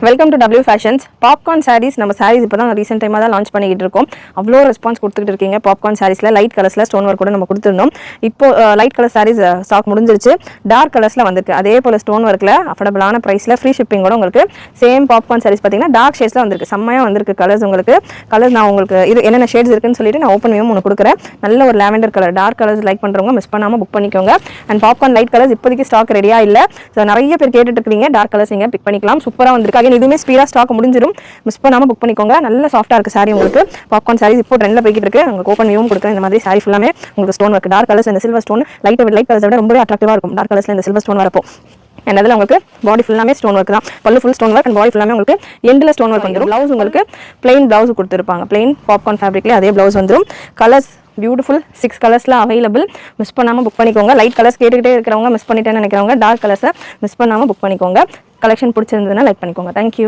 Welcome to W fashions. Popcorn saris நம்ம சாரீஸ் இப்போ தான் ரீசெண்ட் டைமாக தான் லான்ச் பண்ணிக்கிட்டு இருக்கோம். அவ்வளோ ரெஸ்பான்ஸ் கொடுத்துட்டு இருக்கீங்க. பாப்கார்ன் சாரீஸில் லைட் கலர்ஸில் ஸ்டோன் ஒர்க் கூட நம்ம கொடுத்துருந்தோம். இப்போ லைட் கலர் சாரீஸ் ஸ்டாக் முடிஞ்சிருச்சு. டார்க் கலர்ஸில் வந்திருக்கு. அதே போல் ஸ்டோன் ஒர்க்கில் அஃபோர்டபுளான ப்ரைஸில் ஃப்ரீ ஷிப்பிங்கோட உங்களுக்கு சேம் பாப்கார்ன் சாரீஸ் பார்த்தீங்கன்னா டார்க் ஷேட்ஸில் வந்திருக்கு. செம்மையாக வந்திருக்கு கலர்ஸ். உங்களுக்கு கலர் நான் உங்களுக்கு இது என்னென்ன ஷேட்ஸ் இருக்குன்னு சொல்லிட்டு நான் ஓப்பன் வியூ ஒன்று கொடுக்குறேன். நல்ல ஒரு lavender colour. Dark colours like பண்ணுறவங்க மிஸ் பண்ணாமல் புக் பண்ணிக்கோங்க. அண்ட் பாப்கார்ன் லைட் கலர்ஸ் இப்போதைக்கு ஸ்டாக் ரெடியாக இல்லை. ஸோ நிறைய பேர் கேட்டுட்டு இருக்கீங்க. டார்க் கலர்ஸ் நீங்கள் பிக் பண்ணிக்கலாம். சூப்பராக வந்திருக்கு. இதுவுமே ஸ்பீடாக ஸ்டாக் முடிஞ்சிடும். மிஸ் பண்ணாமல் புக் பண்ணிக்கோங்க. நல்ல சாஃப்ட்டாக இருக்குது சாரி. உங்களுக்கு பாப்கார்ன் சாரீஸ் இப்போ ட்ரெண்டில் போய்கிட்டு இருக்கு. உங்களுக்கு ஓப்பன் வியூவும் கொடுக்குறேன். இந்த மாதிரி சாரி ஃபுல்லாமே உங்களுக்கு ஸ்டோன் ஒர்க். டார்க் கலர்ஸ் இந்த சில்வர் ஸ்டோன் லைட் கலர்ஸ் விட ரொம்பவே அட்ராக்டிவாக இருக்கும். டார்க் கலர்ஸில் இந்த சில்வர் ஸ்டோன் வரப்போ அண்ட் அதில் உங்களுக்கு பாடி ஃபுல்லாமே ஸ்டோன் ஒர்க் தான். பல்லு full stone work and body ஃபுல்லாமே உங்களுக்கு எண்டில் ஸ்டோன் ஒர்க் வந்துடும். ப்ளவுஸ் உங்களுக்கு பிளெயின் ப்ளவுஸ் கொடுத்துருப்பாங்க. பிளெயின் பாப்கார்ன் ஃபேப்ரிக்லேயே அதே ப்ளவுஸ் வந்துடும். கலர்ஸ் பியூட்டிஃபுல் 6 கலர்ஸில் அவைலபிள். மிஸ் பண்ணாமல் புக் பண்ணிக்கோங்க. லைட் கலர்ஸ் கேட்டுக்கிட்டே இருக்கிறவங்க மிஸ் பண்ணிட்டேன்னு நினைக்கிறவங்க டார்க் கலர்ஸை மிஸ் பண்ணாமல் புக் பண்ணிக்கோங்க. கலெக்ஷன் பிடிச்சிருந்ததுன்னா லைக் பண்ணிக்கோங்க. தேங்க்யூ.